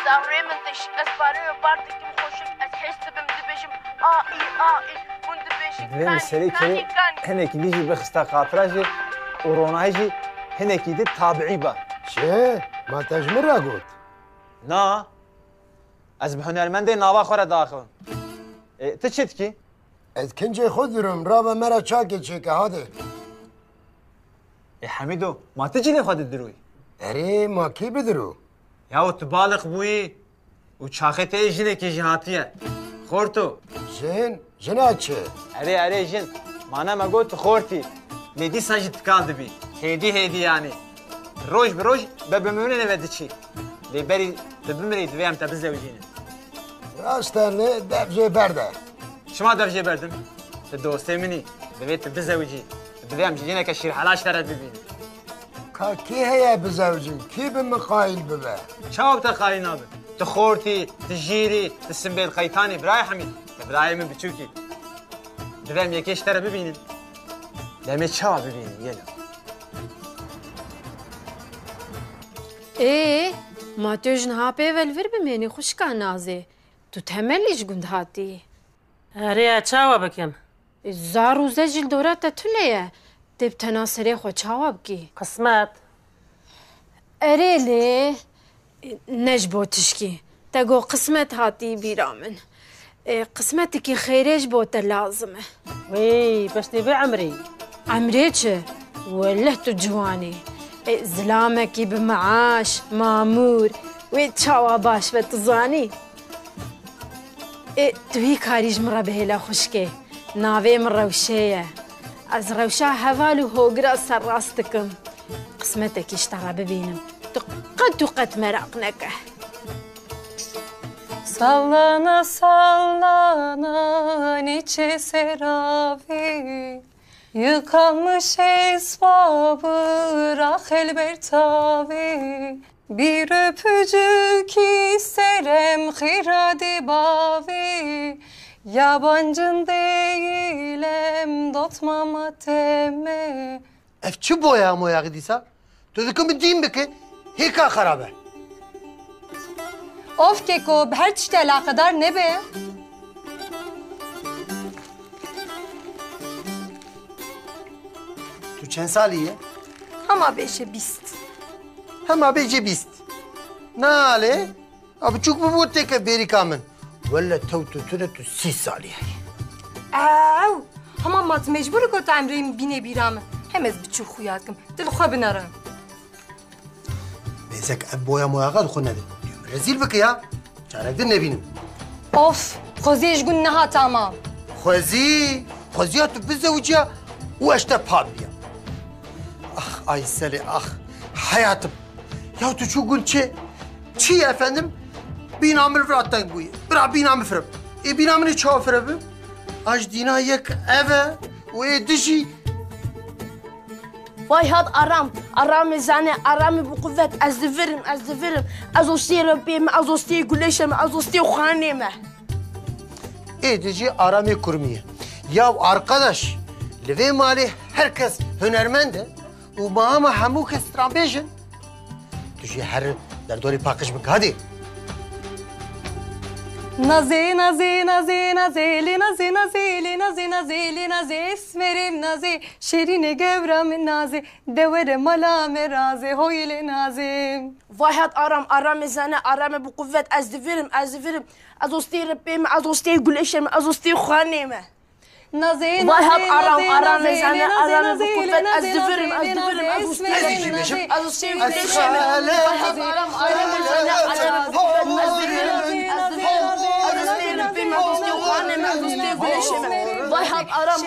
زهره من تشک اسپاره و بارتکم خوشک از حس بم دبیشم آی من دبیشم دویم سری که هنکی دیجی بخسته خاطره و رونایی هنکی دی طابعی با چه؟ ما تجمر را گود؟ نه از به هنرمنده نوا خوره داخل تو چیت کی؟ از کنج خود درم را به مرا چاکی چه که هاده حمیدو ما تجی خود دروی اره ما کی بدرو؟ یا تو بالغ بوی و چاخه تی جنه که جهاتیه خورتو جن چه؟ اره جن مانا ما گوت خورتی لیدی ساجت کال دبی هیدی یعنی روش بروش ببمونه نوید چی لیبری ببمری دویم تا بزوجینه راستانه دفجه برده شما دفجه بردم دوسته منی دوید بزوجی دویم جینه که شیر حلاش دارد ببینه که کی هیا بزوجین کی به مقایل ببه چاو تا قایل نابه تو خورتی تو جیری تو سنبیل قیتانی برای حمید برای من بچوکی دویم یکیش تره ببینیم لمه چاو ببینیم یلو ما توجنها پیول بمینی خوش که نازه تو تملیش گند هاتی اره چاوا بکم زارو زجل دورات تو نیه تب تناسره خو چاوا بکی قسمت اره لی نجبو تشکی تگو قسمت هاتی بیرامن قسمتی که خیرش بوتا لازمه وی بشتی به عمری چه؟ وله تو جوانی زلامکی بمعاش مامور و چاوا باش بتزانی توی کاریج مرا بهلا خوشکه ناوی من روشیه از روشا حوالو هوگرا سر راستکم قسمتك اشترى ببينم قد مراق نكه Sallana sallana niçe seravi Yıkanmış esbabı Rahel Bertavi Bir öpücük isterim hiradi bavi Yabancın değilim dotmama teme Ev çi boya moya gidiysa? Tu dikim diyeyim ki heka kharabe. Of Keko, her çeşit alakadar ne be? Tu çend saliye? Ama beşe bist. Hema bece bist. Nale? Abi çok bu teke berika min. Valla tu sis saliye. Ev, ama mat mecbur kot emriyim bine biram. Hemez biçuk xuyatkım. Dil xwe binara. Bezek ev boya moya qad xwe nede. Rezil bike ya. Çarekdin nebinim. Of, xwezî gun neha tamam. Xwezî tu bizewciya û eşte pabiya. Ah Aysel'e ah hayatım. Ya tu şu gün çi efendim? Binamı vrattan buyu. Bira binamı firib. Binamını çav firibim. Aj dina yek eve ve dişi. Vay had aram zane aram bu kuvvet az verim az osti rabbim az osti güleşem az osti xaneme Edici aramı kurmuyor. Ya arkadaş, leve mali herkes hünermende. U mama hamu kes trambejin. Tujye her derdori pakış bik hadi. Naze, naze, naze, nazeli, naze, nazeli, naze, nazeli, naze, esmerim naze, şerine gevram naze, devere malame raze, hoyle nazim. Vay had aram zane aram bu kuvvet az verim az osti rabbim az osti güleşem az osti xaneme Naze, Vay had naze, aram naze, zane naze, aram bu nazeli, kuvvet az naze, verim nazeli, naze, az osti esmerim güleşem naze, az osti güleşem Vay had aram zane aram bu kuvvet az verim Vay had aram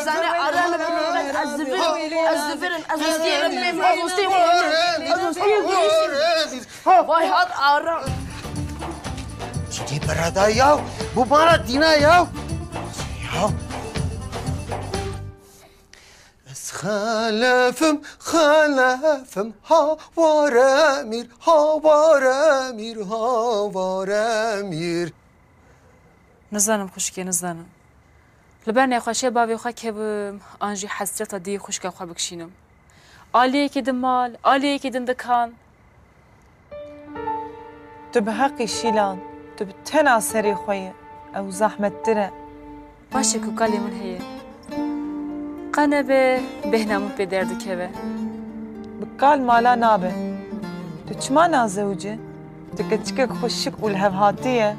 zane aram bu kuvvet az verim az osti rabbim az osti güleşem Vay had aram Ciddi berada ya. Bu bana dina ya. Ya. Es halefim havaremir. نزانم خوشکی نزانم لبر نخواشه باوی خواه که بم آنجی حسرت دی خوشکم خواه بکشینم آلیه که دم مال آلیه که دم دکان Tu bi heqî şîlan, tu bi tena serê xwe yê. Ew zehmettir e. Başı ku kalê min heye. Qenebe bêhna min pê derdikeve. Bi kal mala nabe. Tu çima nazewcî? Tu keçikek xweşik û li hev hatiye.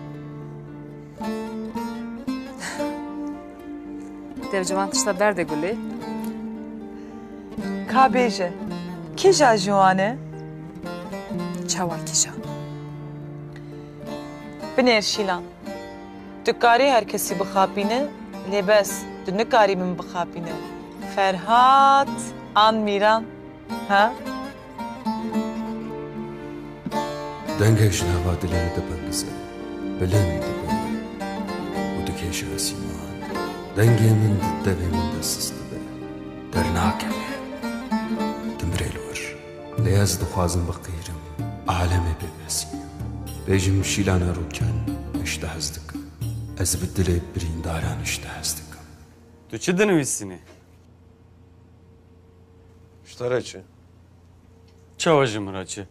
Devcivan tişta berde gulê. Ka bêje, kîja ji wan e? Çawa kîja. Binêr şîlan. Tu karî her kesî bixapîne, lê bes tu nikarî min bixapîne. Ferhat an Mîran. Ha? Dengek ji nava dilê me dipengise, bilê min dibe û dikêşe esîman. Dengê min di devê min de sis dibe, dernakeve. Dimrê li wir, lê ez dixwazim biqîrim, alemê bêbesîm. Bêjim şîlana rûken, îşte hez dikim. Ez bi dilê birîndaran îşte hez dikim. Tu çi dinivîsînî? Ji te re çi? Çawa ji min re çi?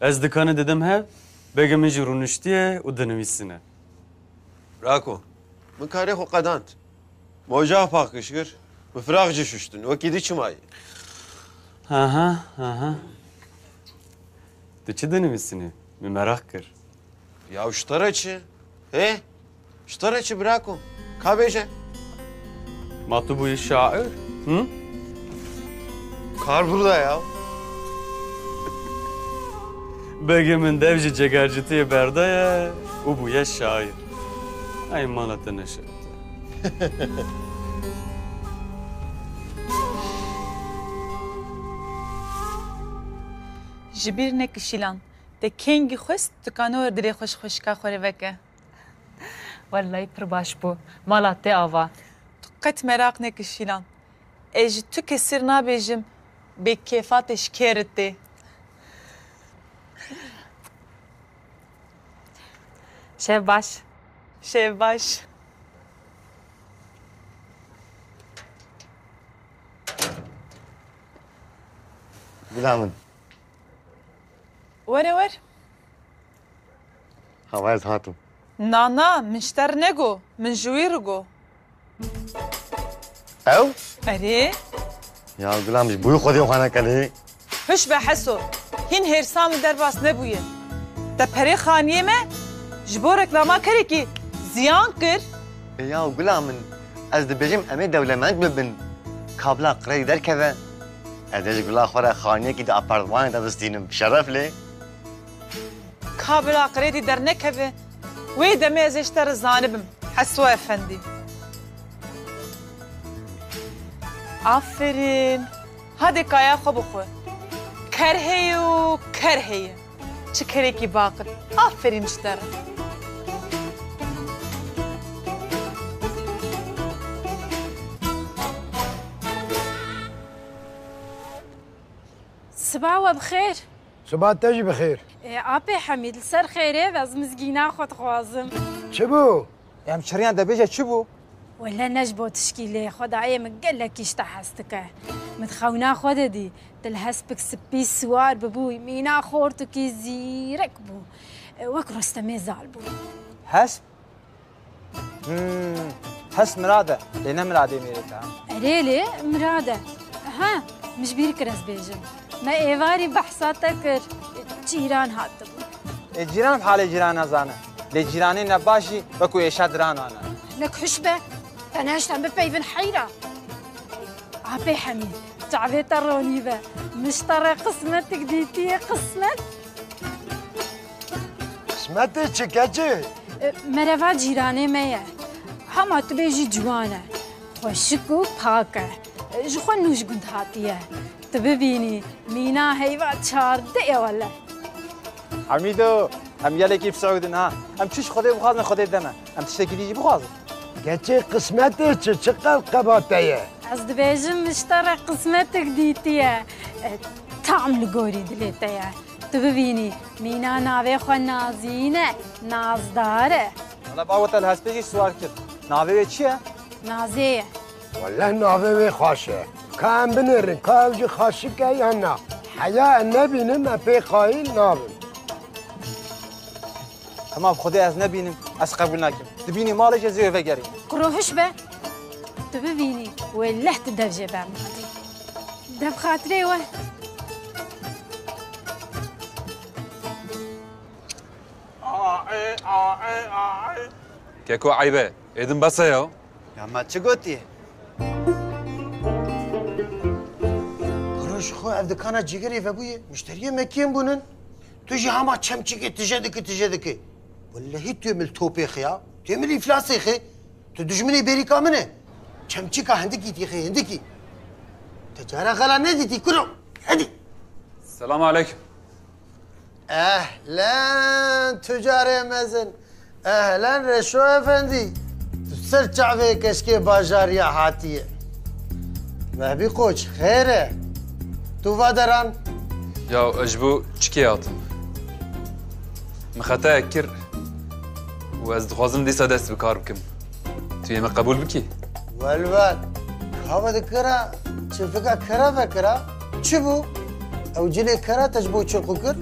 Ez dikanê didim hev, bêge min jî rûniştiye û dinivîsîne. Rako, min karê xwe qedand. Moja paqîşgir, bi firaq jî şuştin. Wekî dî çimayî. Ha. Tu çi dinivîsînî? Min merak kir. Ya ji te re çi? Hê? Ji te re çi Rako? Ka bêje? Ma tu bûyî şair? Hı? Kar burada ya. Bêge min dev jî cegercitiyê berdaye û bûye şair. Ay mala te neşetti. Ji bîr nekî şîlan. Te kengî xwest tu kanor dilê xweş xweşika xwe veke. Vallahi pir baş bû. Mala te ava. Tu qet merak nekî şîlan. Ez ji tu kesir nabêjim bê kêfatê ji kêrit tê. Şev baş. Şev baş. Gülamin. Were wer. Havayez hatum. Na, min ji te re nego. Min ji wî rigo. Ew? Erê? Ya Gulam ji bûyî xwedê xwe nekelî. Hiş be heso. Hîn hêrsa min derbas nebûye. Te perê xaniyê me ji bo reklamakerekî ziyan kir. Ya Gulamın, ez dibêjim em ê dewlemend bibin. Kabla qireyê derkeve. Ez ê ji gula xwe re xaniyekî di apartmanê de bistînim. Şeref lê. Kabla qirêdî dernekeve. Wê demê ez ê ji te re zanibim. Heso efendî. Aferin. Hadi kaya xwe bixwe. Ker heye û ker heye. Çi kerekî baqir. Aferin ji te re. سبعة بخير. صباح تجي بخير. أبي حميد السر خيري بس مسكينة خد خوازم. شبو؟ يا مشريان دبيجة شبو؟ ولا نجبو تشكيلي خد عيه مقلك يشتحستك متخونا خد دي تلهسبك سبي سوار ببوي مينا خورتك يزيرك بو وكرستمي زالبو. حسب؟ حس مرادة لينا مرادة ميريتا. ريلي مرادة ها مش بيرك رز بيجم ما ايواري بحثاتك جيران هاتبو. الجيران بحال جيران زانا لجيراني نباشي بكو يشاد رانو انا. لك حشبة تناشت عم بفيفن حيرة. عبي حميد تعبيت الرونيبة مش ترى قسمتك ديتي قسمت. قسمتك چكاچي؟ مرافا جيراني ميا هما تبيجي جوانا خوشكو باكا جخون نوش قند هاتيه تببيني مينا هيوا تشار دقيا ولا حميدو هم يلكي في سعودنا ها هم تشيش خدي بخازن خدي دمه هم تشتكي ديجي بخازن كاچي قسمتك چقل قباتيه از دبيجم مشترى قسمتك ديتيه تعمل قوري دليتيه تببيني مينا ناوي خو نازينه نازداره والله باوت الهسبيجي سوال كده ناوي چيه نازيه والله ناوي خاشه كان بنرن كاوجي خاشك يانا حياء النبي نما في قايل نابن Tamam Xwedê ez nebînim, ez qebûl nakim. Dibînî malê cezê eve gerî. قروهش به تو ببینی وله تو دف جبر ناتی دف خاطره و كيكو عيبة إذن بس يا ما چه گوتی؟ کروش خو اف دکانا جگری و بویه مشتریه مکیم بونن تو جی هما چمچی که تجه دکی والله تو مل توپی خیا تو مل افلاسی خی تو دجمنی بری کامنه چمچی که هندکی تی خی هندکی تجاره غلا ندیتی کرو هدی السلام عليكم اهلا تجاره مزن اهلا رشو افندی سر چعوه کشکی باجاریا حاتیه مهبی قوچ خیره تو وادران يا أجبو تشكياتم مخاتا كر وأز دخوازم دي سادس بكار بكم توي ما قبول بكي والوال هوا دكرا شفكا كرا فكرا شبو او جلي كرا تجبو تشقو كر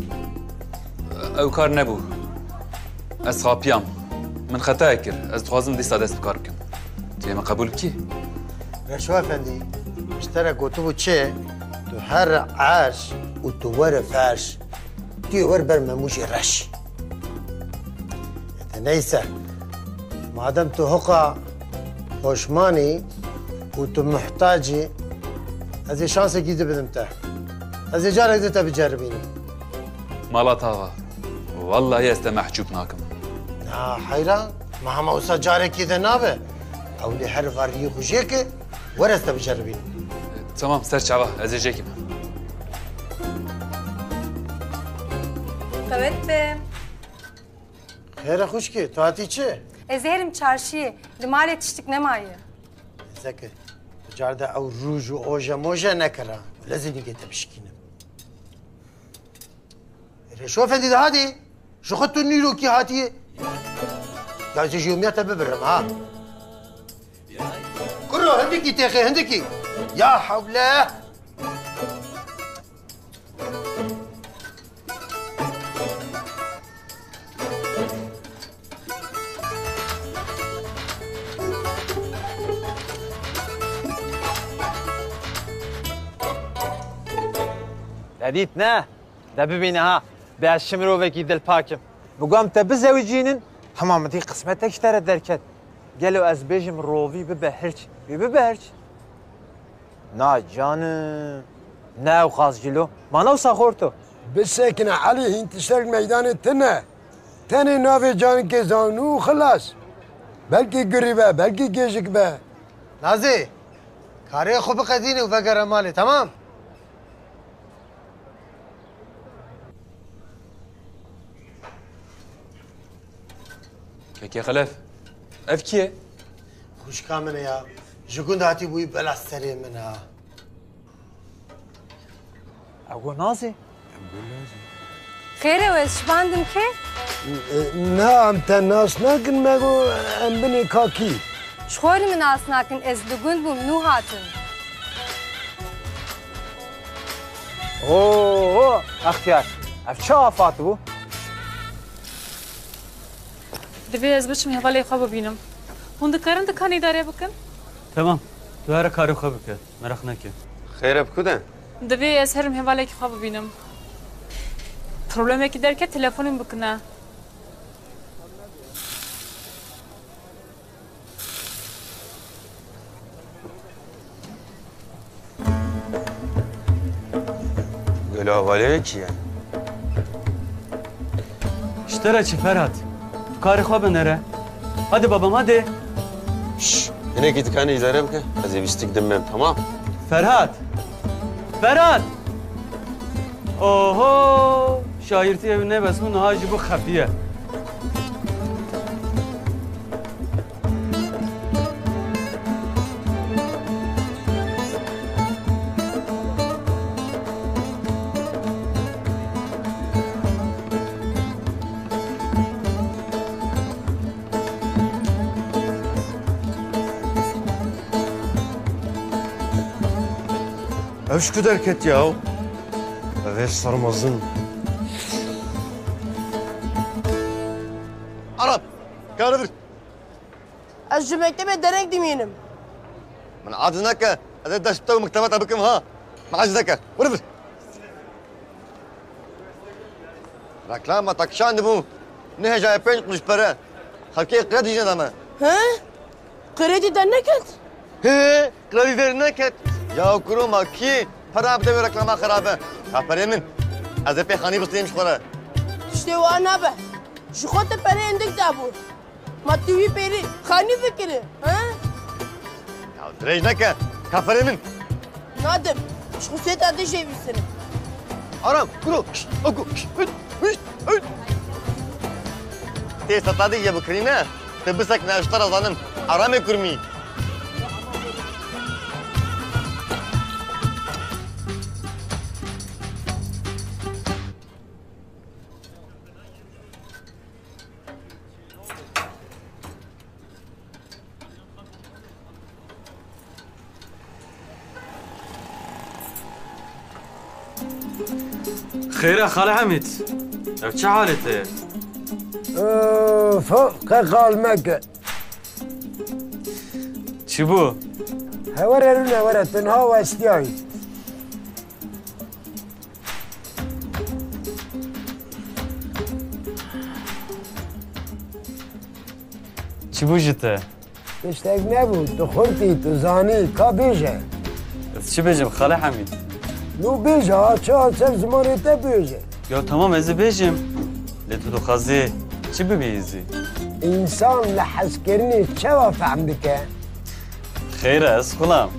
أو كار نبو أز خابيام من خاتا كر أز دخوازم دي سادس بكار بكم توي ما قبول بكي رشو افندي اشترى كتبو تشي تو هر عاش وتو ور فرش تي ور برمموش رش يتنيسه ما دام تو هقا خوشماني وتو محتاجي هذه شانس جديدة بدمتها هذه جارك زيتا بتجربيني مالات هذا والله يستمع حجوبناكم حيران ما هم اوسا جارك كذا نابه او اللي حرف على خوشيك ورثة بتجربيني تمام سرچ عبا ازي جيكم Evet be. خير خوشكي تو هاتي چه؟ Ezherim çarşıyı. Limal yetiştik ne mayı. زكي جارده او روج و اوجا موجا نكرا لازم نجيت بشكينا شو افندي ده هادي شو خدتوا النيلو كي هاتي يا زي يوميات ببرم ها كله هندكي تاخي هندكي يا حوله لديت نه ده ببینه ها به از شمرو وکی دل پاکم بگم تا بزوجینن همامتی قسمتك اشترى دركت قالوا از بيجم روفي ببهرج ببهرج نا جانم نا وخاص جلو ما نوصا خورتو بسكن علي انت تشترك ميدان التنة تاني نافي جانك زانو خلاص بلكي قريبة بلكي جيشك به نازي كاري خوب قديني وفقر مالي تمام كيكي خلف افكي خوش كامنه يا جوكون داتي بوي بلا سري منها اقول نازي Xeyre ve şbandım ki. نعم تناس ناكن ماغو امبني كاكي Şoyrimin asnakin ezdugun bum nu hatun. اوه اختيار اف شو فاتو دبي از بچم هوالي خواب ببینم هون دکارن دکان اداره بکن تمام تو هر کاری خواب بکن مرخ نکن خير بكودن دبي از هرم هوالي خواب ببینم problemi ki derken telefonum bukna قالوا عليك يعني اشترى چی فرهاد تو کاری خواب نره hadi babam hadi شش هنا كنت كان إدارة بك هذا بيستك دمم تمام Ferhat Ferhat oho şairti evine basın hacı bu hafiye ايش كدر كت ياو هذا صار مظن از جو مکتب درنگ دیمینم من عاجزناك هذا دشت مكتبات بكم ها ما عاجزك ورد ركلام تكشان دبو نه جاي بين قش برا خلكي قرادي جنما ها قرادي دنكت he قرادي درنكت يا كروما كي فرا بده ركلام خرابه خبر من از پی خانی بستیم شخوره شته وانا به شو خود پره اندک دابو ما توی پری خانی فکره ها یا درج نکه خبر من نادم شو سيت هذا شيء بيصير آرام کرو اگو تي ستادي يا بكرينا تبسك ناشترى ظنم آرام كرمي خير يا خالي حميد شو حالته؟ فوق قال مكة شبو؟ هورا لنا ورا تنهاوى استياي شبو جته؟ تشتاق نبود تخورتي تزاني كابيجة شو بيجم خالي حميد؟ نو بيجا چه سر زمانه تا بيجا يا تمام از بيجم لتو دخازي چی ببیزی؟ انسان لحظ کرنی چه فهم بکه؟ خیره از خلام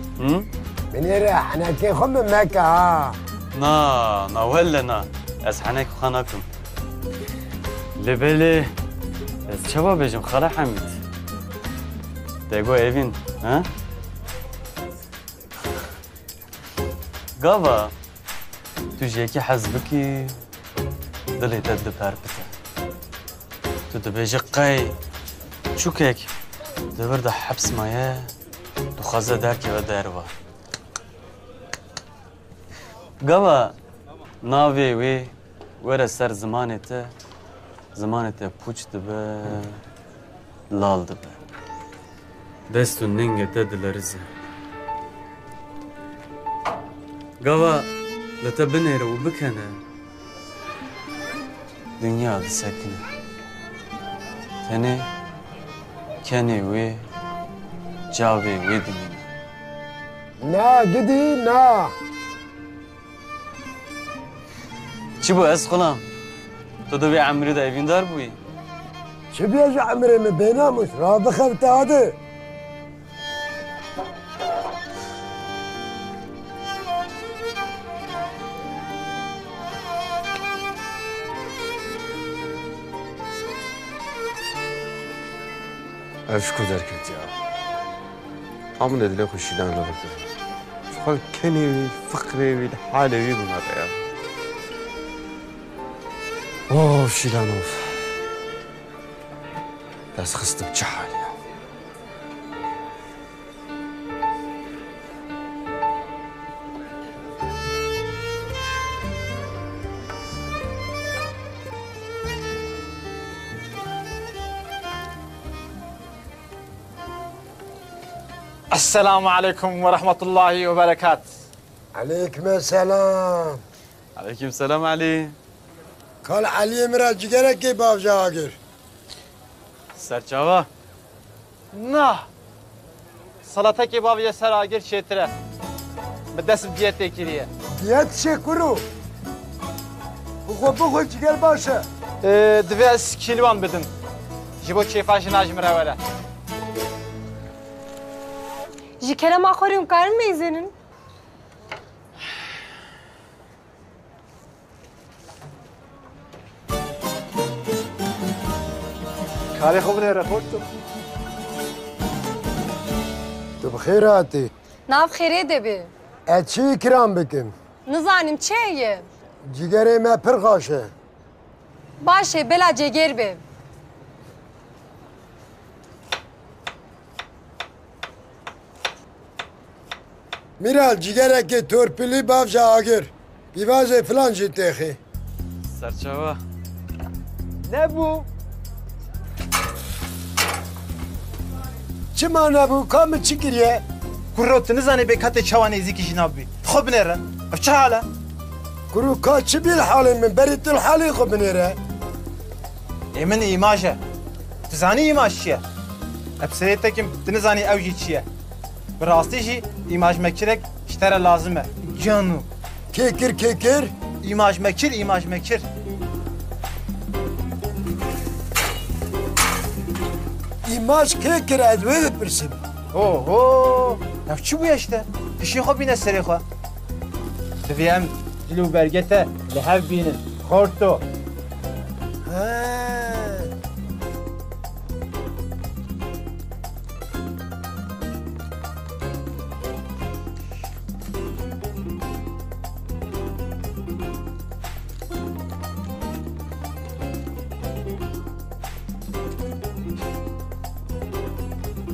منی را حنکه خم مکه ها نا ولا نا از حنک خانکم لبله از چه با بجم خاله حمید دیگو ایوین ها؟ قابا تو جيكي حزبكي دلي تد باربته تو دبيجي قاي شو كيك دبرد حبس مايا تو خزا داركي وداروا قابا ناوي وي ورا سر زمانته پوچ دبه لال دبه دستو ننگه تدلرزه قوا لتبنير وبكنا دنيا ساكنة تاني كاني وي جاوي وي دنيا نا جدي نا شبو اسقلام تدوي عمري دا ايفين دار بوي شبيج عمري من بينامش رابخه بتاعده اشكو دركت يا عمنا دلي خشي لان لغتي شغل كني فقري بالحالة ويبو مرة اوه شيلانوف بس خست بجحالي السلام عليكم ورحمة الله وبركاته. عليكم السلام. عليكم السلام علي. قال علي مرا جگرك كي باف جاگر. سرچاوا. نه. صلاة كي باف يسر آگر شتره. بدست ديت تكريه. ديت شكرو. بخو جگر باشه. دویس کیلوان بدن. جبو کیفاش ناجم روله. جی کلام آخریم کارن میزنن. کاری خوب نه رفت تو بخیراتی. ناف خیره دبی. چی کرام بکن؟ نزانیم چیه؟ جگره ما پرخاشه. باشه بلا جگر به. میرال جگره که تورپیلی باف جاگر. بیوازه فلان جیته خی. سرچاوا. نبو. Çima nebu kam çikiriye? Kurotunu zani be katı çavani ziki jinabi. Xo binere. Çe hala? Kuru kaçı bil halim min beritil hali xo binere. Emin imaja. Tizani imaj çiye. Epseytekim dinizani evji çiye. Birasti jî imaj mekirek iştere lazım e. Canu. Kekir. İmaj mekir. İmaj kekir edve bipirsin. Oho. Ya çu bu ya işte. Kişi xo bine seri xo. Diviyem dilu bergete lehev binin. Korto.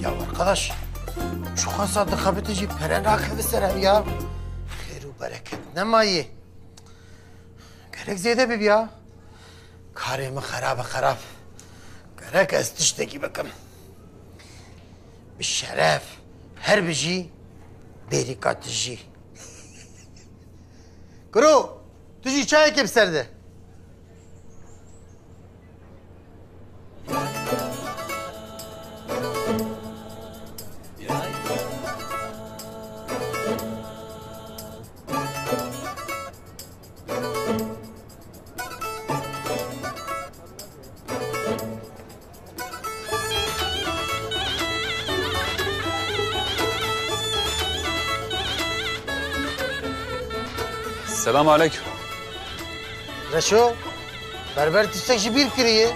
Ya arkadaş, şu kasada kabitici peren rakı serem ya. Hayır bereket ne mayi. Gerek ziyade bir ya. Karımı harap. Gerek estişteki bakım. Bir şeref, her bir berikatıcı. Kuru, tuji çay kim serdi? Selamun aleyküm. Reşo, berber tüstek ji bir kiriye.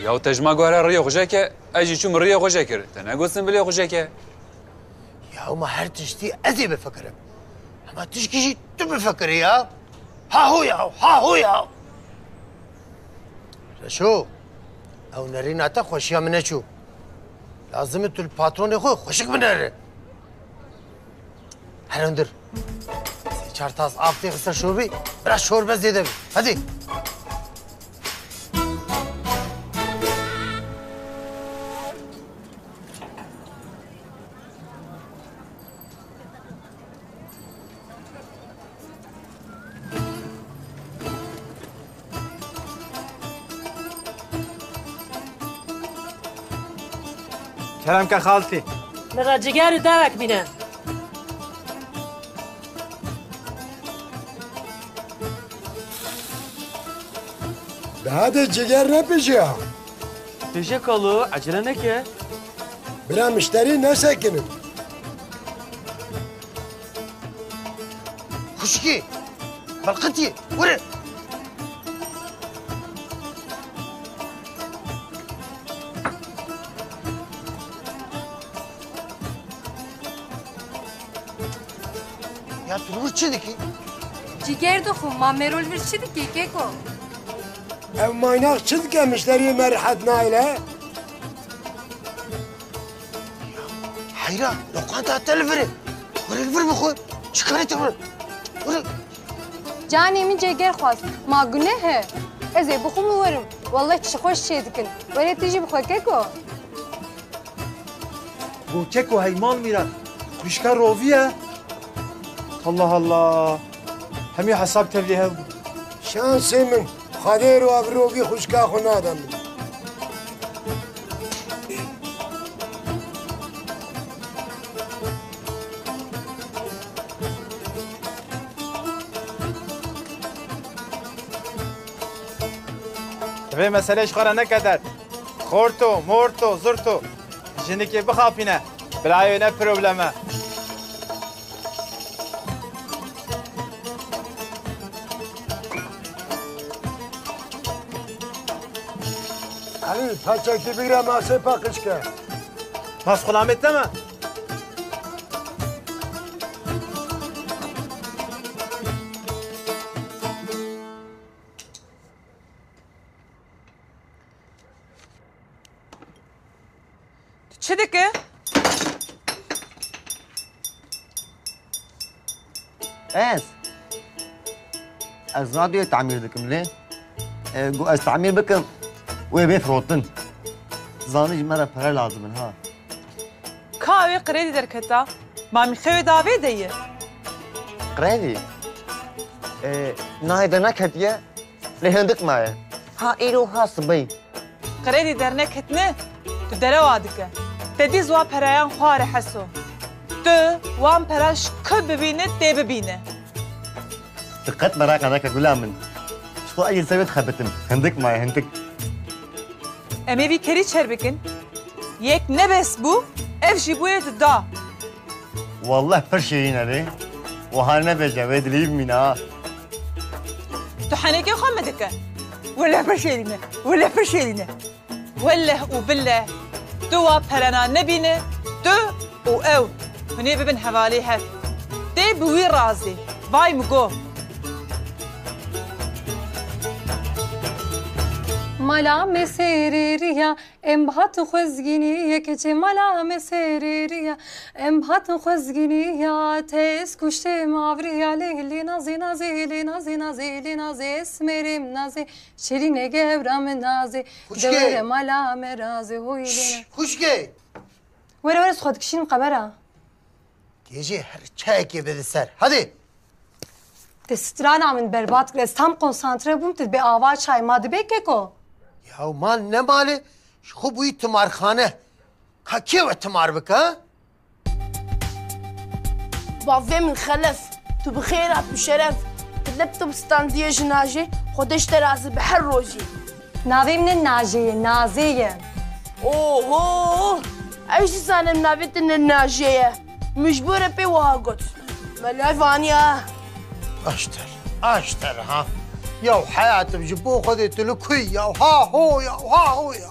Ya tecma göre rıya hoca ki, acı çum rıya hoca kir. Tene gustin bile hoca ki. Ya ama her tişti ezi befekirem. Ama tişki ji tu befekiri ya. Ha hu ya. Reşo, ev nerinata xoşiya mine çu. Lazım tül patronu xoy xoşik minere. Her öndür. Çartaz altı kısa şorbi, biraz şorbe zede. Hadi. Kerem ka xalti. مرا جگر داوک بینه Hadi ciger ne pişiyor? Peşe kalı, acele ne ki? Bir müşteri ne sekinin? Kuşki, balkıtı, vurun. Ya turgut çedi ki? Ciger doku, ma merol virçidi ki keko. Ev maynak çizge müşteriye merhat naile. Hayra, lokanta teleferi. Vur bu çıkar et vur. Canı min ciger xwast, ma güne he. Ez ê bixwe min werim. Wallahi çi xweş çê dikin. Were tu jî bixwe keko. Bu keko heyman miran. Kuşka roviye. Allah. Hemi hesap tevlihe. Şansımın. Kader o avrovi kuşka xuna adam. Ve mesele şkara ne kadar? Korto, morto, zurto. Jiniki bixapine. Bilayo ne probleme. Ali paçaki bir amase pakışka. Maskulam etleme. چه دکه؟ از رادیو تعمیر دکم لی گو از تعمیر بکم و بفروتن زانیج مرا پره لازمن ها Kahve kredi derketa. Mami xewe davê de ye. Kredi? Nayê derneketiye lê hindik maye. Ha îro ha sibî. Kredi derneketine tu derewa dike. Te dî zwa perayan xwe re heso. Tu wan peraş kı bibîne tê bibîne. Diqqet meraka neke gula min. Şu ayı sebet xebetim. Hindik maye hindik. Em ê vî kerî çer bikin. Yek nebes bû, ev jî bûye tu da. Wallah pir şehîn erê. Wiha nebêje wê dilîv mîne ha. Tu henekê xwe me dike. Wele pir şêrîne, wele pir şêrîne. Welleh û billeh. Tu wa perena nebîne, tu û ew. Hunê bibin hevalî hev. Tê bi wî razî. Vay min go. ملا مسرريا ام بهات خزگینی یکچه ملا مسرريا ام بهات خزگینی یا تس کشته ماوریا لیلی نازی نازی لی نازی نازی لی نازی اسمریم نازی شیرین گبرم نازی دوره ملا مرازی هویلی خوشگی وره وره خود کشیم قبره gece her çay gibi ser. Hadi. Destrana min berbat kres tam konsantre bum te be ava çay madı beke ko. Ya man ne mali? Şu bu itimarhane. Kakiye ve timar bik ha? بافي من خلف تو بخير بشرف تلبت بستاندية جناجي خدش ترازي بحر روجي ناوي من الناجية نازية اوه ايش سانم نافيت الناجية مجبورة بي وهاقوت ملا فانيا اشتر ha. Ya hayatım bu kadar tülüküy ya ha ho ya.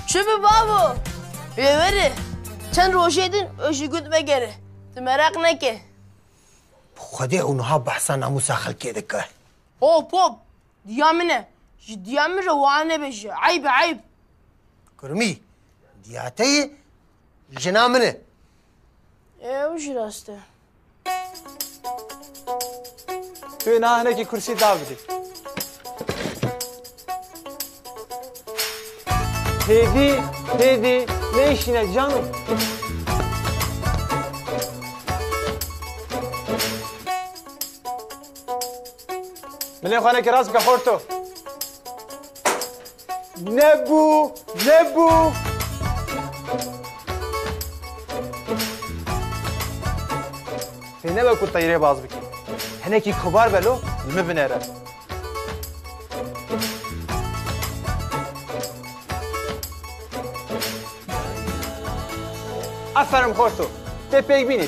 شوفي بابو يوري كان روجيدن ايش قد بقري تمرق نكي Bu kadar onha bahsa namusa halk edek. هوب هوب ديامنا ديامي روانه بجي عيب عيب Kurmi. Diyatayı jinamine. وش راسته توی نهانه کرسی داودی Tedi, ne işine canım? من خانه که راست بخور تو نبو فینه با کود طیره باز بکی هنه کی کبار بلو نمی بنره افرم خور تو تپیک بینی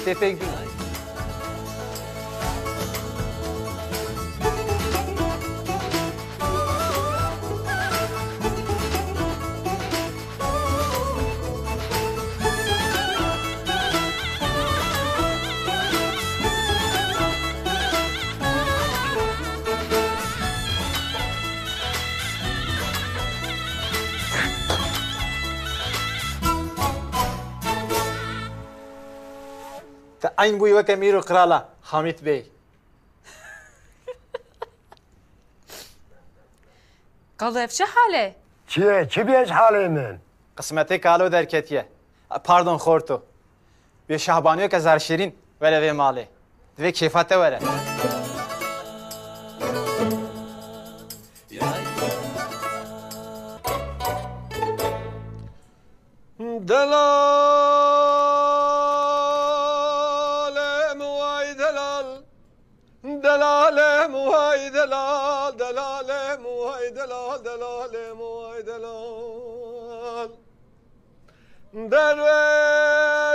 این بوی وکه میرو قرالا حامد بی قلب چه حاله؟ چه بیش حاله من؟ قسمتی کالو در کتیه پاردون خورتو بیا شهبانیو که زرشیرین ولی وی ماله دوی کیفاته وره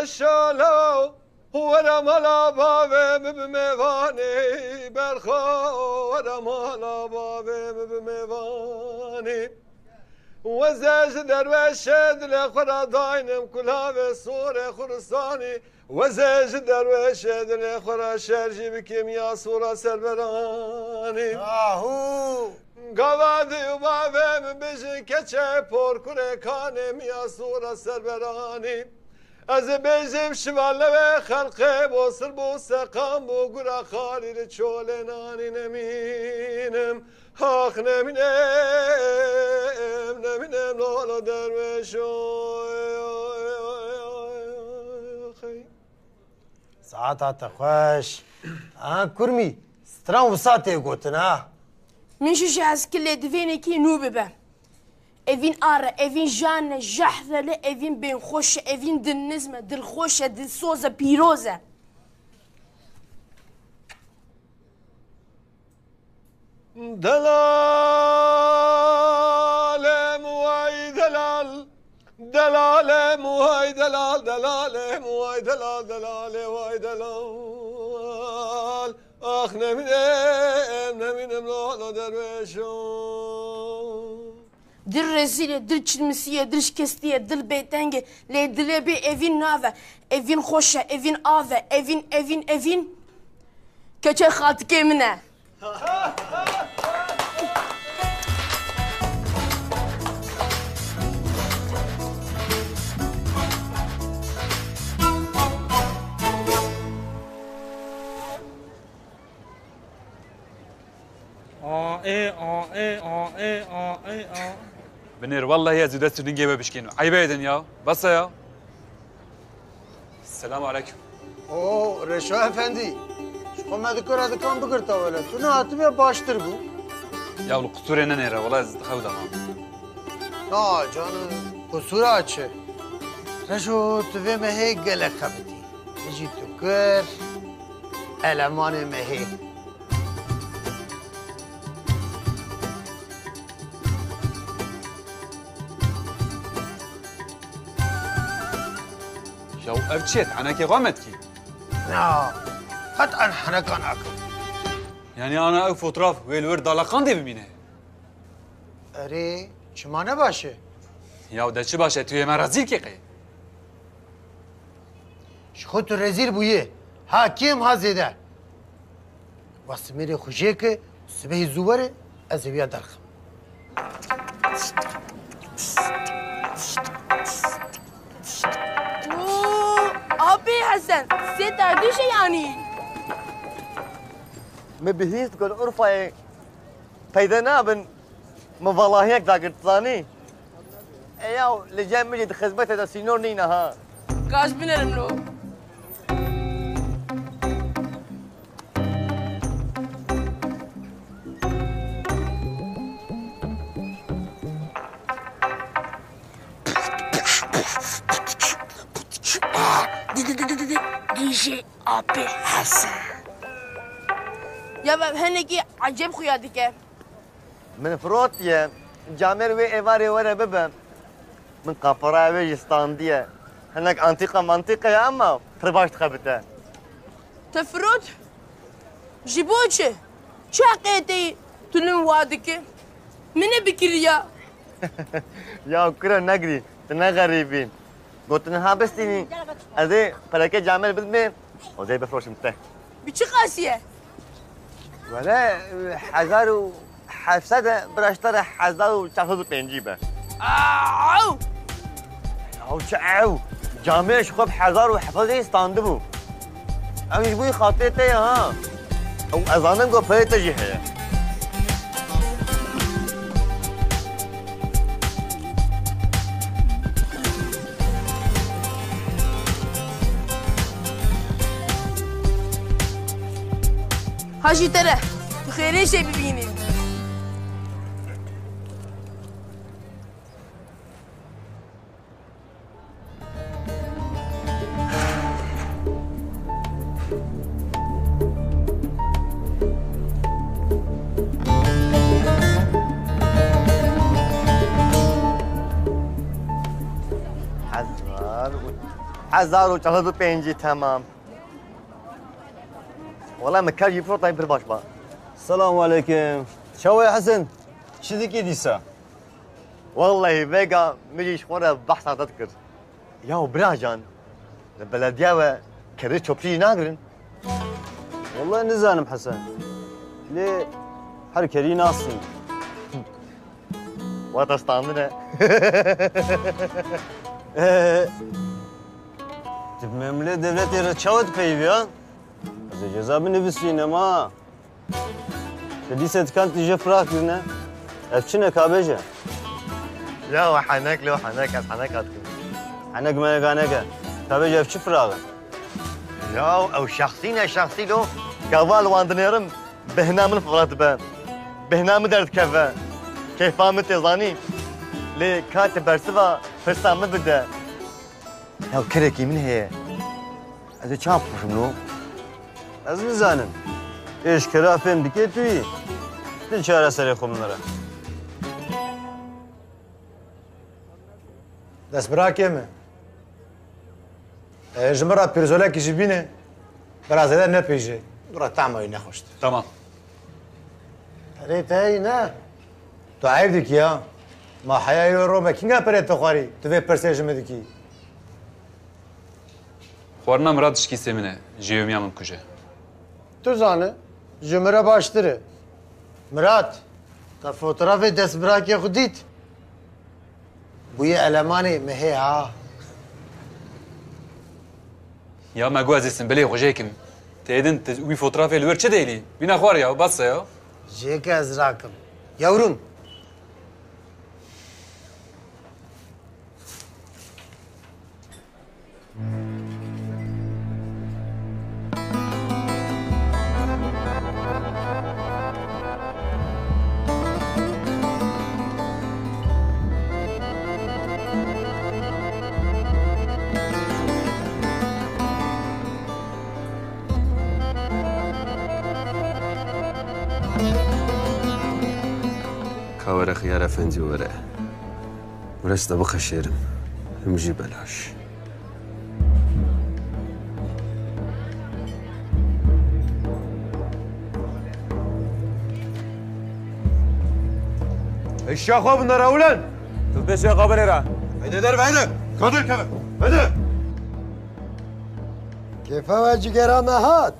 درویشالو ورم علا بابه بمیوانی برخو ورم علا بابه بمیوانی وزش درویش دل خورا داینم کلاه سور خرسانی وزش درویش دل خورا شرجی بکیم یا سورا سربرانی آهو گوادی و بابه بجن کچه پر کره کانم یا سورا سربرانی از بیزم شواله و خلقه بوسر بو سقام بو گرا خالی چوله نانی نمینم آخ نمینم لولا درویشو ساعات خوش كرمي ستران وساتي قوتنا من شو از كل دفيني كي نوببه evin ara, evin jane, jahrele, evin ben hoşe, evin dinizme, dil hoşe, dil soza, piroze. Delalem vay delal, delalem vay delal, delalem vay delal, delale vay delal. Ah ne minem lala derveşim. Dil rezile, dil çilmisiye, dil şkestiye, dil beytenge, le dile bir evin nave, evin hoşe, evin ave, evin. Köçe hatike emine. بنير والله يا زودت نجيبه بشكينه عيبايدن يا بس يا السلام عليكم Oo Reşo Efendi. Şu komedikör adıkan bıkırta öyle. Tu ne hatım ya baştır bu? يا ولو قصوري انا نيره والله زد خوده ما Na canım kusura açı. Reşo tu ve mehe gele kabiti. Eci tu kır. Elemanı mehe. شو ابتشيت عنك غامتكي Na. قطعا حنكان اكل. يعني انا اوف وطراف والورد على قندي بمينه Ere çimane başı. يا ودا شي باشه توي ما رزيل كي قي Şu tu rezil bu ye. Hakim hazede. Vasmiri khujeke sbehi zuvare azeviya darx. Abi Hasan, sen derdüşe yani. ما بهيست قول عرفة فإذا نابن مفلاهيك ذاك الثاني أياو لجام مجد خدمته دا سينور نينا ها Kaç binerim lo. DJ Abi Hasan. Ya ben heneki acayip kuyardık ya. من فروت يا جامر وي إيفاري ورا ببا من قفرة وي يستاندية هناك منطقة يا أما ترباش تخبته Tefrut. Jiboçe. Şu hakikaten tülün vardı ki. Mine bikir ya. يا كرة نقري تنا غريبين قلت نها بس تيني أذي فلكي جامر بدمي وزي بفروش مته Biçik Asiye. ولا حزار وحفسدة براشتر حزار وشافه بينجيبه Au. أو شعو جامع شخب حزار وحفظه يستاندبو أو يجبوي خاطرته ها أو أذانم قو فيه تجيه Hacı tere. Tıkhere şey bibinin. حزار وشافه بينجي تمام والله مكان يفرط طيب بالباش با السلام عليكم شو يا حسن شدك ديسا والله بقى مجيش ورا بحث تذكر يا براجان البلديه كريت شوبشي ناقرن والله نزانم حسن ليه حركري ناصي واتستاندنا تبمملي دولتي رتشاوت بيبيان از اجازه بنویسین اما لديسة كانت تجي فراق لنا افشنا كابجة لا وحناك لو حناك حناك حناك ما حناك كابجة افش فراغ يا او شخصينا شخصي لو كوال واندنيرم بهنا من فرات به بهنا من درد كفا كيف فهمت تزاني لي كاتب برسوا فرسام بده يا كريكي من هي هذا چاپ شنو از میزنم ايش كرافم دكي توي دل چاره سر خمنره دست براکمه جمرة پیرزولکی جبینه برازده نپیجه برا طعمه نخوشت تمام ريت هاي نه تو عيب ديك يا ما حياة روما كينغا بريت تخاري تبي برسيج مدكي خورنا مراد شکی سمینه جیومیا من کجا تو زانه جمره باشتره مراد تا فوتوغراف دست براکی خودیت بوی المانی مهی ها یا ما گوز اسم بلی خوشیکم تیدن وی فوتوغرافی لور چه دیلی بینا خوار یا بس یا جیک از راکم یورم كاورا خيار افندي ورا ورست ابو خشيرم همجي بلاش الشيخ ابن راولن تلبس يا قبل را هيدا درب هيدا كادر كذا هيدا كيف واجي قرانا هات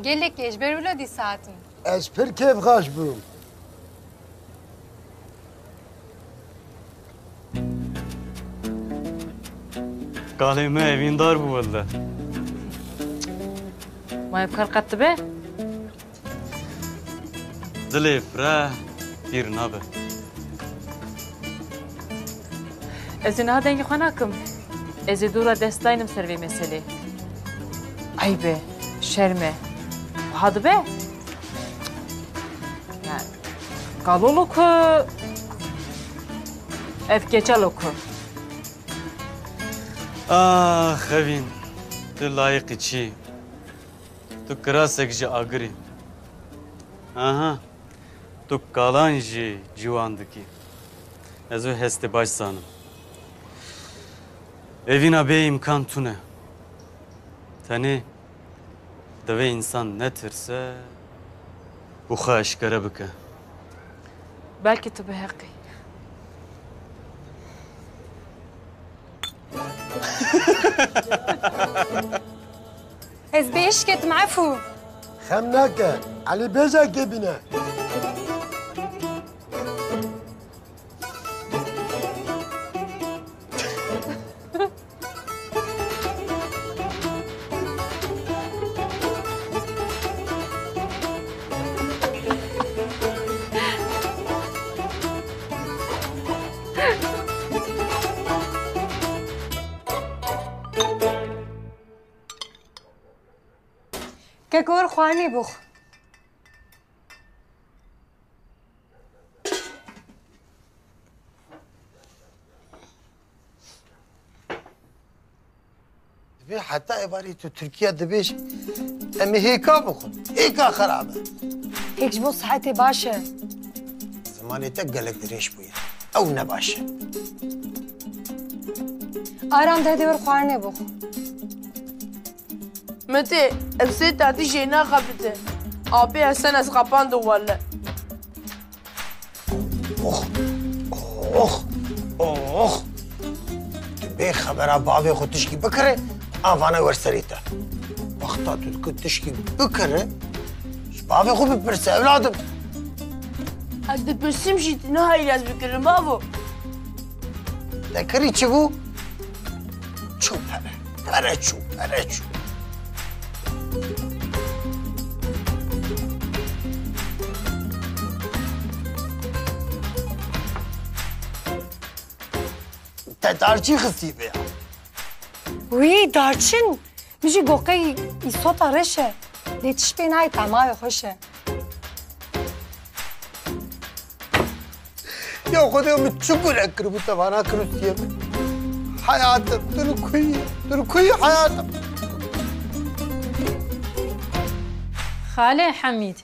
قال لك ايش ولادي ساعتين اسبر كيف غاش بوم قال ما evin dar bu valla. ما يبكر قطبه Dilê fireh pîr nabe. Ez ê niha dengê xwe nakim. Ez ê dûra destdaynim ser vê meselê. Eybe, şerme. Wiha dibe? Yani, galolo ku ev geçelo ku. Ah evin. Tu layıqî çi. Tu kirasek ji agirî. Aha. Tu kalan jî ciwan dikî. Ez û hestê baş zanim. Evîna bê imkan tune. Tenê divê însan netirse û xwe eşkere bike. Belki tu biheqî. Ez بيشكت معفو خمناك علي بيزا كبنا ككور خواني بوخ دبي حتى عباري تو تركيا دبيش امي هيكا بخو هيكا خرابه هيك جبو صحتي باشا زماني تقلق دريش بويا او نباشا آرام ده دور خواني بوخ متى ابسيت تعطي جينا خبته ابي حسن از قپاند ولا اخ دبي خبر بابي خو تشكي بكره افانا ورسريته وقتا تو تشكي بكره بابي خو ببرس اولادم هاد بسم جيت نهاي لاز بكرم بابو ذكري تشبو شو برشو دارچی خستی بیا وی دارچن میشه گوقه ایسوتا رشه لیچش بینای تمای خوشه یا خودم چگونه کرد توانا کرد حياتم دلكوي حياتم خاله حميد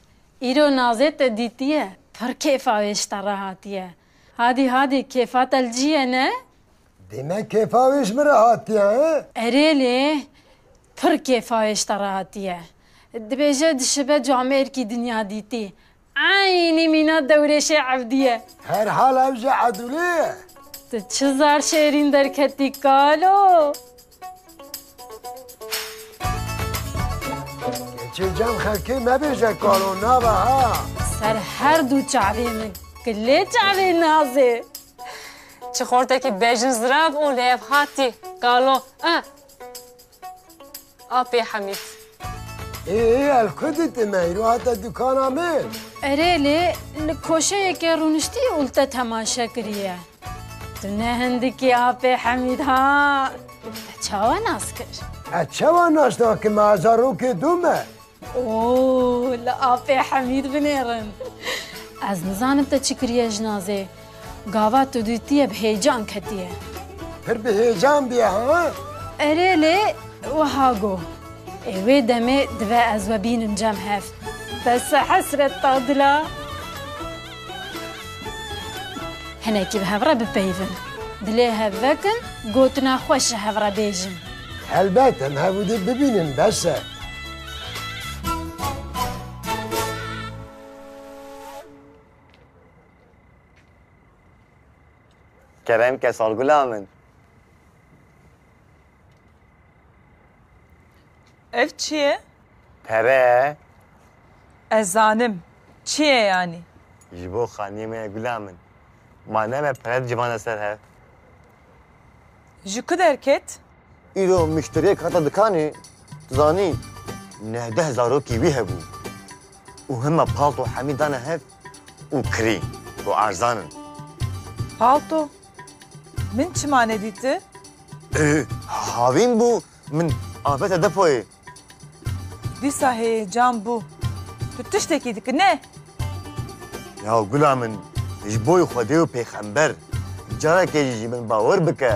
إيرو نازت ديتيه پر كيفا ويشتراهاتيه هادي كيفات الجيه نه ديما كيفا ويش مرهاتيه اريلي پر كيفا ويشتراهاتيه دبيجه دشبه جامعر كي دنيا ديتي عيني مينا دوريش عبديه هر حال اوجه عدوليه چزار شیرین در کتی کالو چه جام خلکی مبیجه کالو نابا ها سر هر دو چعبی من کلی چعبی نازه چه خورده که بیجن زراب اون لیب هاتی کالو آبی حمید ايه الكدت ما يروح هذا الدكان عمل اريلي الكوشه يكي رونشتي قلت تماشا كريه تنه هندكي آبي حميد ها تشاوا ناسكر تشاوا ناسنا که مازارو که دومه اوه لا آبي حميد بنيرن از نزانم تا چكريه جنازه گاوا تو دوتيه بهيجان كتيه پر بهيجان بيه ها اريلي وهاگو اوه دمي دوا از وبينم جم هفت بس حسرت طادلا هناكي بهفرة ببيفن دلي هفكن قوتنا خوش هفرة بيجن البته هم هودي ببینن بس کرم که سالگوله من ev çiye? پره Ezanım. Çiye yani? جبو خانیمه گوله من مانه پرد جوان اثر هف Jükü derket? ایرو مشتری کاتا دکانی زانی 9000 کیوی هبو و همه پالتو حمیدانه هف و کری و ارزانن Palto. Min çimane diti? هاوین بو من آفت دپوی Disa heyecan bu. Tüttüşteki dik ne? یا گوله من جبوی خودی و پیغمبر جارا که جی من باور بکه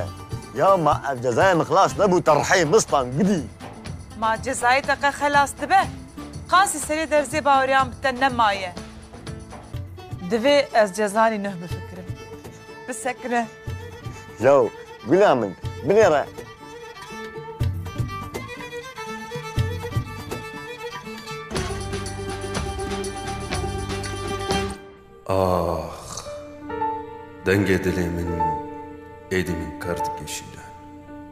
یا ما اف جزای مخلاص نبو ترحی مصطان قدی Ma cezayı dakika xelastı be. Kansi seri derzi bağıryan bitten ne maye. Dve ez cezani nöh befikrim. Bisekre. یا گوله من بنیره آخ دنگ دل من ایدی من کرد کشیدن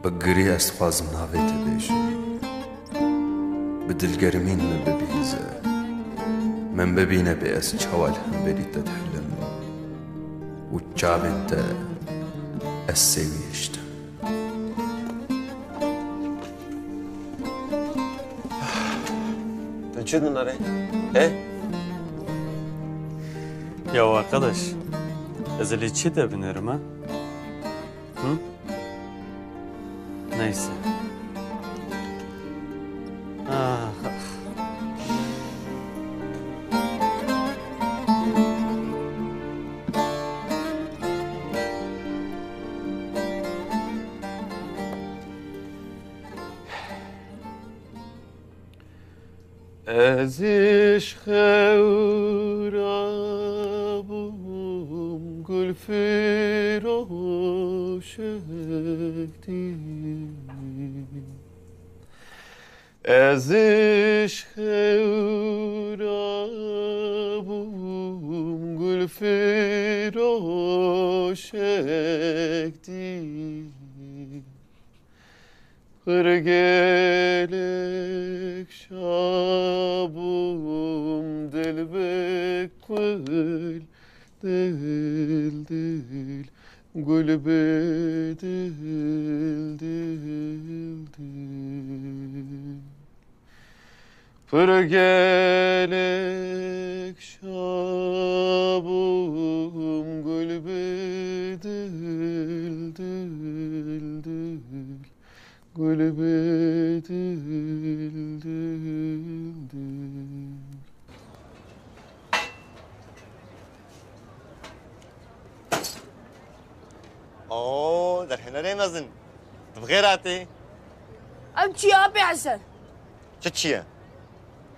بگری از خوازم ناویت بیشم بدلگرمین من ببیزه من ببینه به از چوال هم برید تحلم و جابن تا از سویشتم شو ناره؟ ايه؟ Ya arkadaş, ezeli çi de binerim ha? Hı? Neyse. Ah, ah. ازش خورابم گل فراشکتی ازش خورابم گل فراشکتی Kırgelek şabum dil bekul dil gül bedil dil Kırgelek şabum gül bedil dil گل به دل دل اوه در هنره مزن بغيراتي ام چی آبی حسن شو تشيا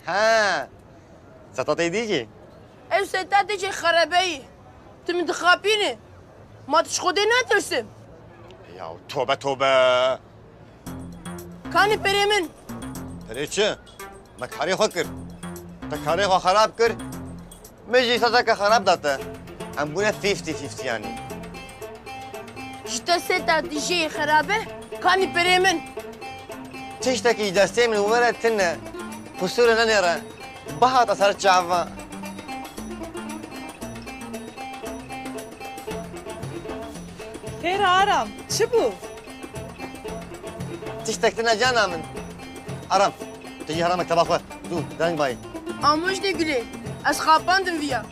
ها ستطي ديجي ev sete de خرابه‌ای تم دخابینه ما تشخوده نترسم يا توبة توبة کانی پری من فريتشا ما كاري خكر تكاري خو خراب كر مجي صدق خراب داتا ام بونا 50-50 يعني جتا سته دیجی خرابه کانی پری من تشتكي دستي من ورا تنا فسورة ننيرة بها تصرت شعفا خير عرم شبو تشتكتنا جانا من عرم تجي هرمك تباخوة دو دانك باي آموش نگلی از خواباندم ویا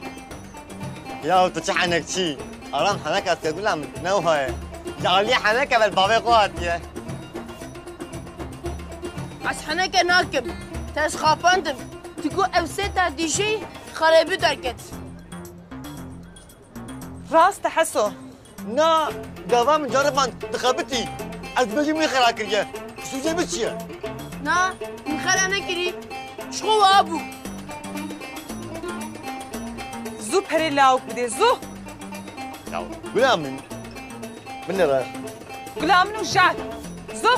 يا تشحنك شي عرم حنك أتقول لهم نوها جعلي حنك بالبابي قوات يا از حنک ناکم تاز خواباندم تگو ev sete دیجی خرابه درکت راست حسو نا قوام جربان دخبتي أزبجي من خيرك يا سوجي بتشيا نا مخلا نکری شخو آبو زو پری لاوک بده زو ياو قول من راه قول منو جال زو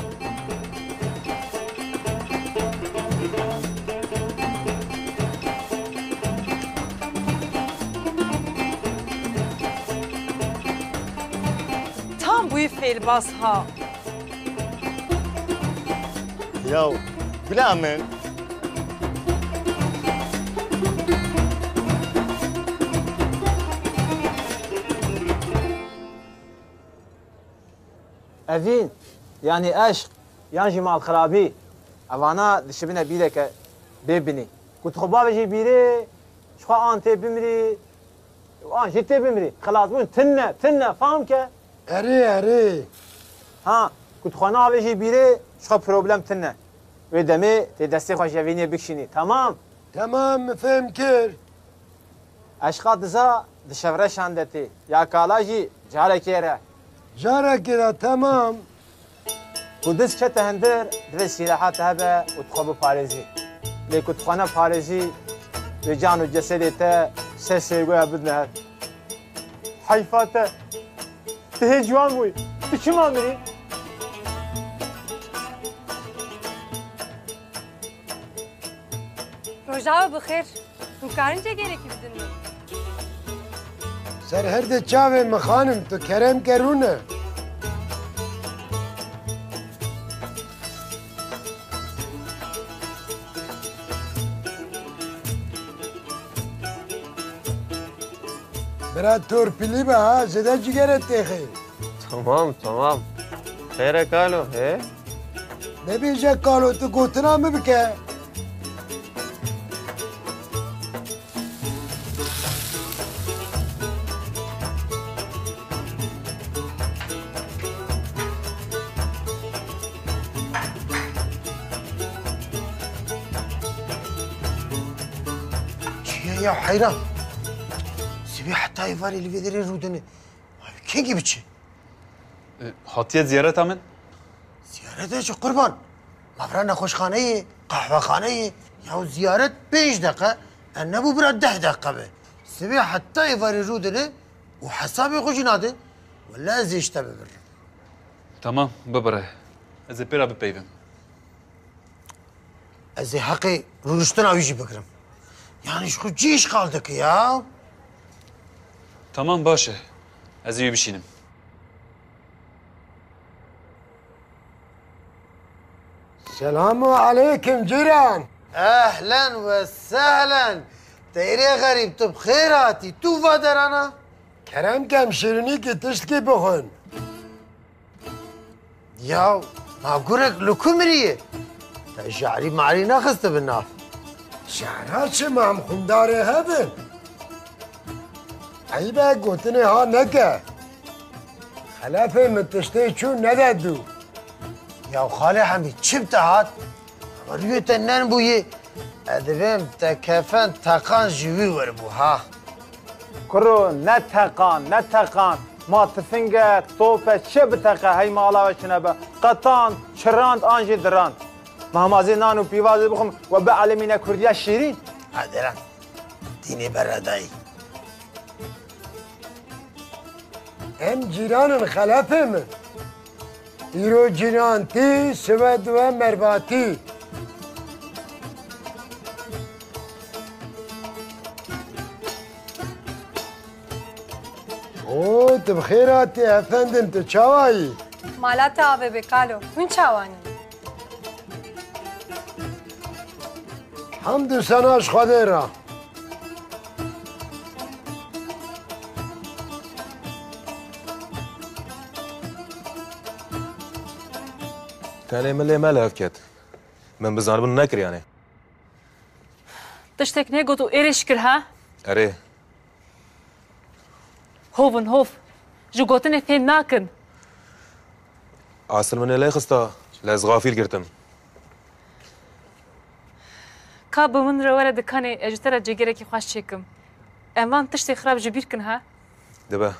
tam bu فعل باز ها ياو قول من أفين يعني عشق يعني جمال خرابي أفانا دشبنا بيدك بيبني كنت خبابة جي بيري شخوا أنت بمري وأنا جيت بمري خلاص وين تنا فاهمك؟ أري ها كنت خوانا بيجي بيري شخوا بروبلم تنا ودمي تدستي خوش يفيني بكشيني تمام فهم كير عشقات دزا دشفرش عندتي يا كالاجي جارة كيرا جارة كده تمام كودس كتا هندر درس سلاحات هبه وتخوب باريزي لي كنت خوانا باريزي وجان وجسدي تا سيسيقوها بدنا حيفاته تهي جوان بوي بكم عمري روجاو بخير مكارنجا gerekli بدن سرهرد چاوه مخانم تو کرم کرونه برا تورپیلی به ها زده جگرت تخیر تمام خیره کالو هه نبیجه کالو تو گوتنا می بکه يا حيران سيبي حتى يفاري اللي في ذري رودني كيف جبتش؟ حطيت زيارتها من؟ زيارتها شو قربان؟ مفرنا خوش خانية قهوة خانية يا زيارة 5 دقيقة النبو برا 10 دقيقة به سيبي حتى يفاري رودني وحسابي خوش نادي ولا زيش تببر تمام ببره إذا بيرا ببيبم ازي حقي رولشتنا ويجي بكرم يعني شو جيش خالدك يا تمام باشه از یه بشینم السلام عليكم جيران اهلا وسهلا تيري غريب تو بخيراتي تو فادرانا كرم كم شيريني كي تشتكي بخون ياو ما قولك لكمريه شعري معري ناخذت بالناف شعرات شمام خنداري هبن عيبا قوتني ها نكا خلافه من تشتي شو ندادو يا خالي حميد شبت هات ريوت النان بوي ادبم تكفن تقان جوي وربو ها كرو نتقان ما تفنجة طوبة شبتقة هاي مالا وشنبه قطان شراند آنجي دراند مهمازي نانو بيوازي بخم وبعلمين كردية شيرين عدران ديني براداي هم جيران خلافهم ایرو جنانتی سود و مرباطی او تبخیراتی افندم تو چاوایی مالات آبه بکالو من چاوانی حمد و سناش خواده را كان ملي ما لافكت من بزانب النكر يعني تشتك نيجو تو إيريش كرها أري هوفن هوف جو قوتني فين ناكن عسل من اللي خستا لاز غافيل قرتم كاب من روالة دكاني أجترى جيجيركي خواش شيكم أمان تشتي خراب جبير كنها دبا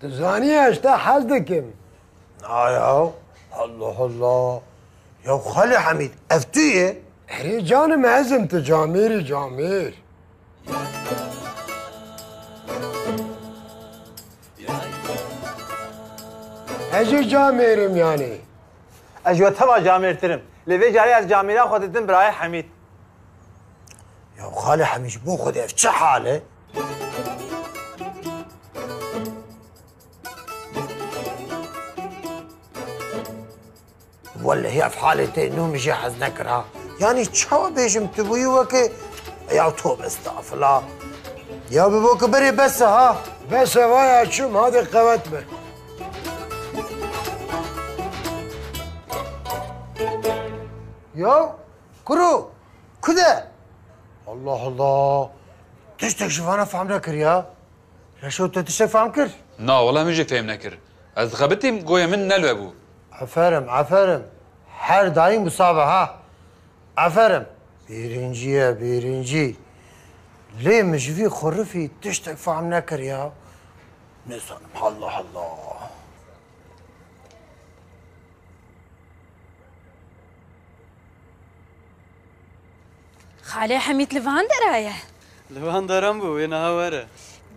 تزاني اشتا حزدكم يا الله يا خالي حميد افتيه هري جان معزم تجاميري جامير اجي جاميرم يعني اجو تبا جامير ترم لفي جاري از جاميرا خودتن براي حميد يا خالي حميد بو خد افتش حاله ولا هي في حالة انه مش يحز نكرها يعني تشاو بيجم تبوي وكي يا توب استغفر يا ببوك بري بس ها بس وايا شوم هذا قوات به يا كرو كده الله تشتك شوفانا فهم نكر يا لشو تشتك فهم كر نا والله مجيك فهم نكر از غبتي قوية من نلو ابو عفرم her daim musabı ha. Aferin. Birinci. ليه مش في خرفي تشتك فهم نكر يا نسان الله خالي حميد لفان درايه لوان دارم بو وين هاوره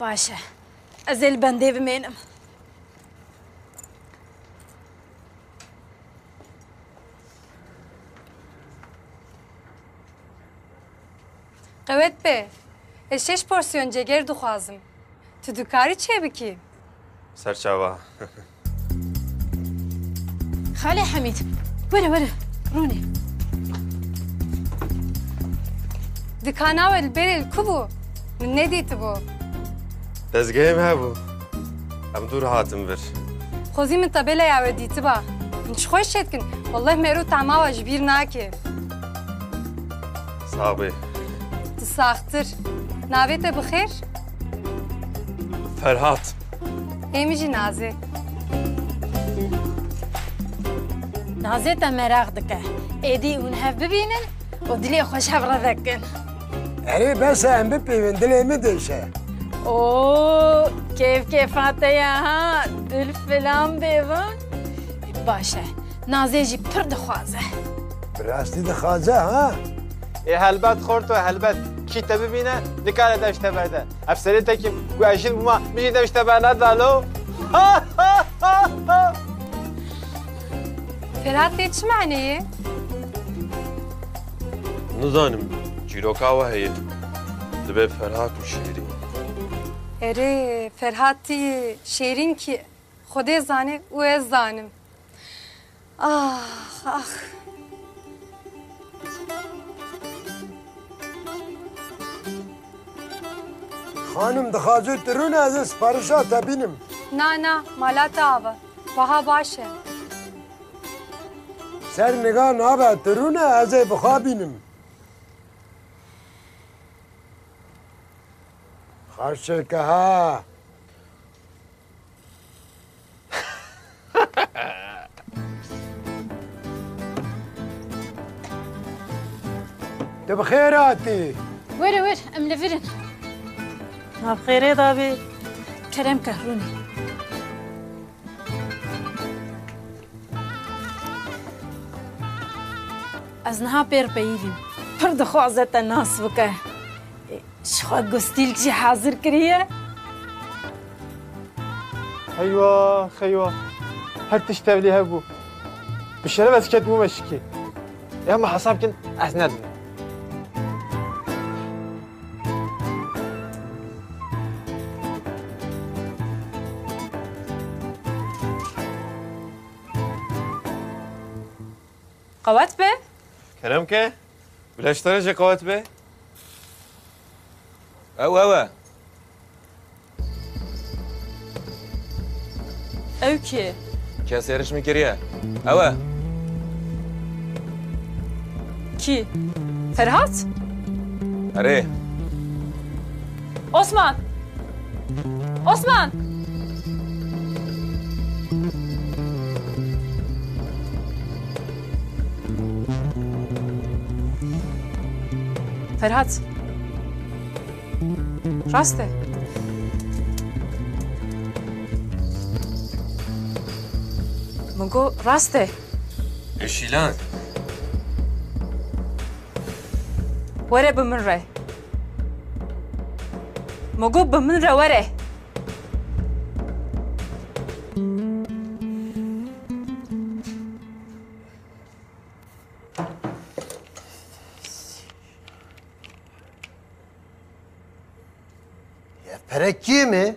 باشا ازل بندي بمينم قوت به اشش پورسیون جگر دخوازم تو دکاری چه بکی؟ سرچاوا خالي حميد ولا روني دکانا و البری الکبو من ندیت بو دزگاهم هبو ام دور هاتم بر خوزی من طبیله یا ودیت با من چه خوش شد کن والله مرو تعما و جبیر ناکه صعبه تساختر ناویت بخیر؟ فرهات ایمی نازه نازه تا مراغ دکه ایدی اون هف ببینن و دلی خوش هف را دکن هري بس هم ببين دلي مدشه اوه كيفاته يا ها دل فلان بيبان باشا نازيجي پر دخوازه براستي دخوازه ها هلبت خورد و هلبت کی تا ببینه نکاره داشته برده افسری تا که گوشید بوما میشه داشته برده دالو فرات دي چه معنیه؟ نزانم جیروکا و هی دبه فرهات و شیرین اره فرهاتی شیرین کی خود زانه و از زانم آخ خانم دخوازو ترون از سپارشات بینم نه مالات آبا وها باشه سر نگاه نابه ترون از بخوابینم خرشه که ها بخيراتي ور ام لفرن ما بخير دابي كرم كهروني از نها پیر پیویم پر دخو عزت الناس بکه شخوا گستیل کشی حاضر کریه خيوة خيوة هل تشتغلي هبو بالشرب بس كده مو مشكي يا ما حساب كنت أسندني قوات به؟ كلام كه؟ ولا اشتري قوات به؟ أو او کی؟ کسی ارش میکریه اوه کی؟ فرهاد؟ اره عثمان فرهاد راسته مگو راسته اشیلان وره بمن ره مگو بمن ره وره Perek mi?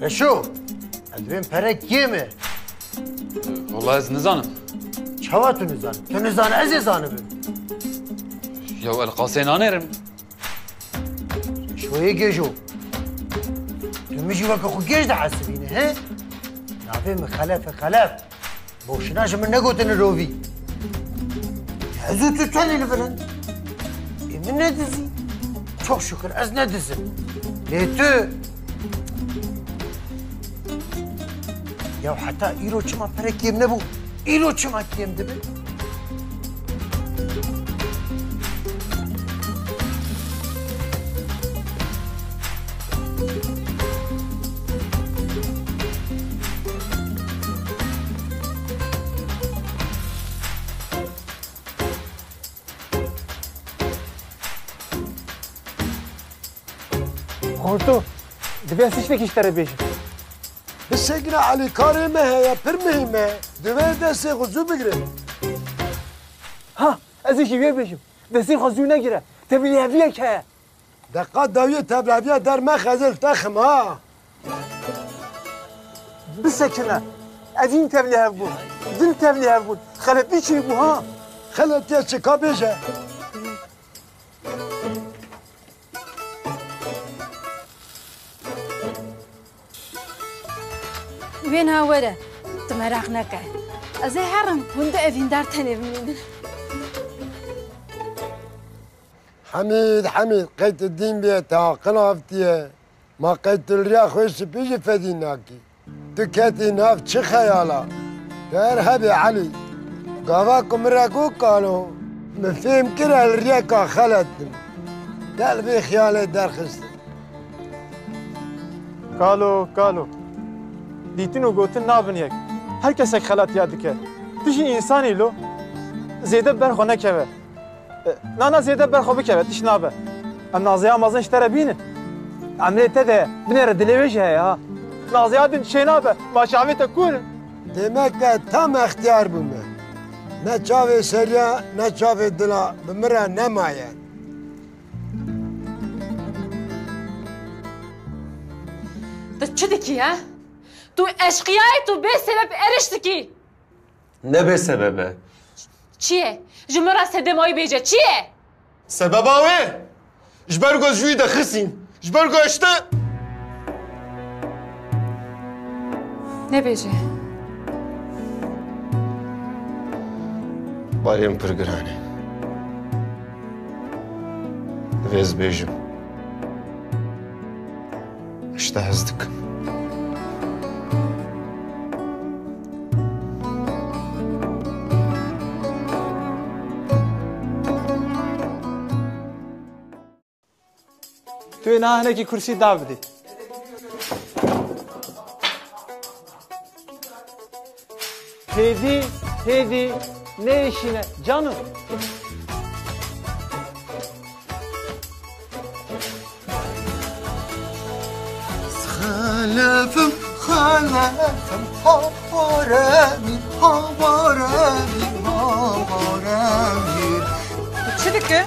Reşo, edvin perek mi? والله از نزانم Çava tu nizan? Tu nizan ez zanibim. يا القاسين أنا Şoye gejo. Tu mi jiva ku gej de hasibine he? Navê mi xelef. Boşuna ji min negotin rovî. Hezû tu tenê li virin. Min ne dizî? Çok şükür ez ne dizim. Lê tu ya heta îro çima perek yêm nebû. İro çima yêm dibe. خورتو دبي أسيشتك يشتري بيجي بسجنا على كاري ما هي برمهمة دوي دسي غزو بقري ها أزيش يبي بيجي دسي خزو نجرة تبي لي هفيك ها دقات داوية تبلعبية دار ما خزل تخم ها بسكنا أدين تبي هفبون دل تبي هفبون خلتني شيء بو ها خلت يا بيجا وين ورا تمرق نكه از هرم هند افين دار تنبنين حميد قيت الدين بيتها قنافتيه ما قيت الرياح خوش بيجي فديناكي دكاتي ناف شي خيالا ترهبي علي قواكم راكو قالوا مفهم كره الرياكا خلت قلبي خيالي درخست قالوا دیتن و گوتن نابن یک هر کس یک خلات یاد که تیشی انسانی لو زیده برخو نکوه نه زیده برخو بکوه تیش نابه ام نازیه مازن اشتره بینن عملیت ده بنیره دلیویجه ها نازیه دن چه نابه ما شعبی تکون demek ki tam ihtiyar bulma. Ne çave seriya ne çave dila bimira ne mayen. ده چه دکی ها؟ تو اشقیای تو به سبب ارشتکی نه به سببه چیه؟ جمعه سدمایی بیجه چیه؟ سبب آوه جبرگو جوی دخسین جبرگو اشته نه بیجه باریم پرگرانه ویز بیجم اشته هزدکم توی نه کی کرسی دا بدی هدی ne işine canım خلفم havaremi Çidik ki?